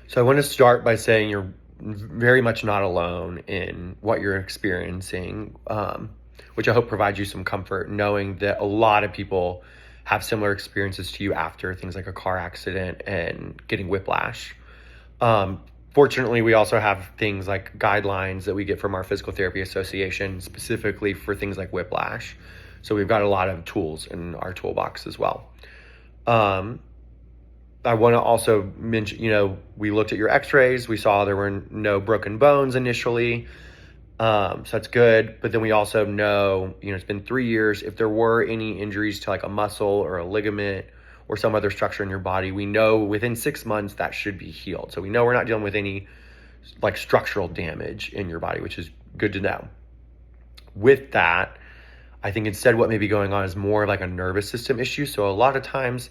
So I want to start by saying you're very much not alone in what you're experiencing, which I hope provides you some comfort, knowing that a lot of people have similar experiences to you after things like a car accident and getting whiplash. Um, Fortunately, we also have things like guidelines that we get from our Physical Therapy Association specifically for things like whiplash. So we've got a lot of tools in our toolbox as well. Um, I want to also mention, we looked at your x-rays. We saw there were no broken bones initially. So that's good. But then we also know, it's been 3 years. If there were any injuries to like a muscle or a ligament or some other structure in your body, we know within 6 months that should be healed. So we know we're not dealing with any like structural damage in your body, which is good to know. With that, I think instead what may be going on is more like a nervous system issue. So a lot of times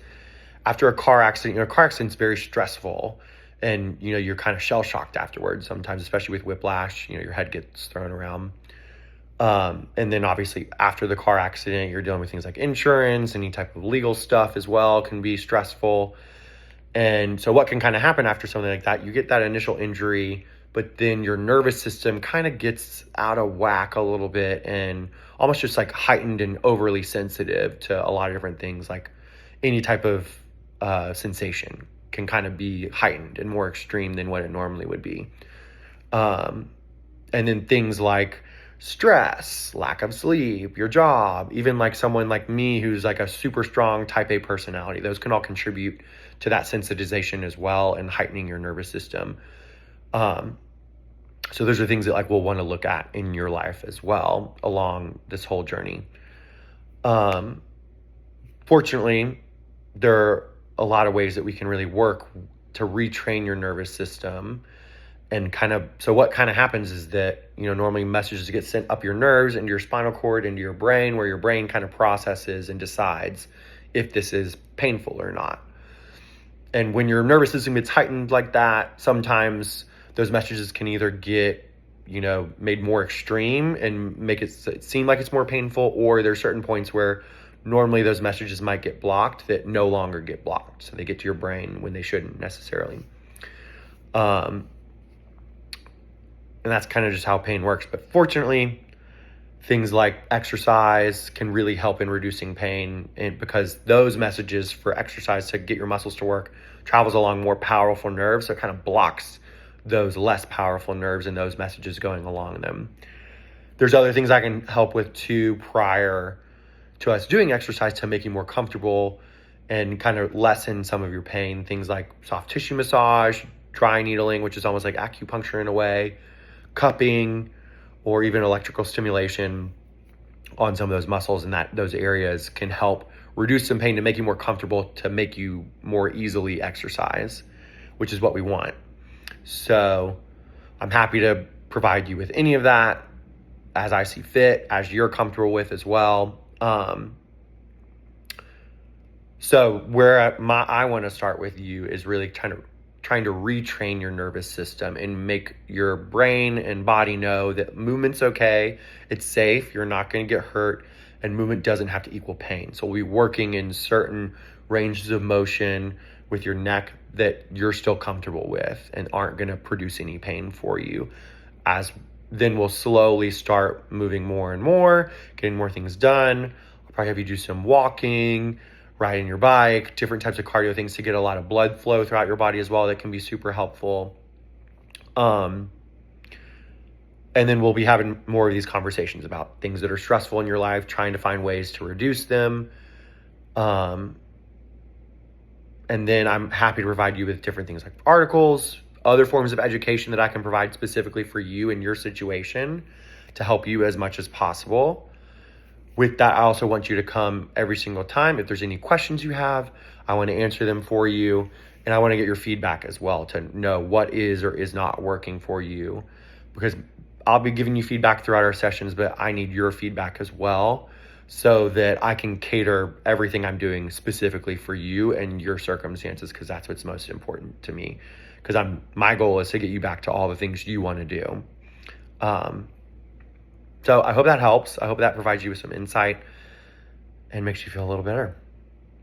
after a car accident, a car accident's very stressful, and you're kind of shell shocked afterwards. Sometimes, especially with whiplash, your head gets thrown around. And then obviously after the car accident, you're dealing with things like insurance, any type of legal stuff as well can be stressful. And so what can kind of happen after something like that? You get that initial injury, but then your nervous system kind of gets out of whack a little bit and almost just like heightened and overly sensitive to a lot of different things, like any type of sensation can kind of be heightened and more extreme than what it normally would be. And then things like stress, lack of sleep, your job, even like someone like me who's like a super strong type A personality, those can all contribute to that sensitization as well and heightening your nervous system. So those are things that like we'll want to look at in your life as well along this whole journey. Fortunately, there are a lot of ways that we can really work to retrain your nervous system. And so what kind of happens is that, normally messages get sent up your nerves into your spinal cord, into your brain, where your brain kind of processes and decides if this is painful or not. And when your nervous system gets heightened like that, sometimes those messages can either get, made more extreme and make it seem like it's more painful, or there's certain points where normally those messages might get blocked that no longer get blocked. So they get to your brain when they shouldn't necessarily. And that's kind of just how pain works. But fortunately, things like exercise can really help in reducing pain, and because those messages for exercise to get your muscles to work travels along more powerful nerves, so it kind of blocks those less powerful nerves and those messages going along them. There's other things I can help with too prior to us doing exercise to make you more comfortable and kind of lessen some of your pain. Things like soft tissue massage, dry needling, which is almost like acupuncture in a way, cupping, or even electrical stimulation on some of those muscles and those areas can help reduce some pain to make you more comfortable, to make you more easily exercise, which is what we want. So I'm happy to provide you with any of that as I see fit, as you're comfortable with as well. So where I want to start with you is really trying to retrain your nervous system and make your brain and body know that movement's okay, it's safe, you're not going to get hurt, and movement doesn't have to equal pain. So we'll be working in certain ranges of motion with your neck that you're still comfortable with and aren't going to produce any pain for you. Then we'll slowly start moving more and more, getting more things done. I'll probably have you do some walking, riding your bike, different types of cardio things to get a lot of blood flow throughout your body as well. That can be super helpful. And then we'll be having more of these conversations about things that are stressful in your life, trying to find ways to reduce them. And then I'm happy to provide you with different things like articles, other forms of education that I can provide specifically for you and your situation to help you as much as possible. With that, I also want you to come every single time. If there's any questions you have, I want to answer them for you. And I want to get your feedback as well to know what is or is not working for you, because I'll be giving you feedback throughout our sessions, but I need your feedback as well so that I can cater everything I'm doing specifically for you and your circumstances, because that's what's most important to me. Because my goal is to get you back to all the things you want to do. So I hope that helps. I hope that provides you with some insight and makes you feel a little better.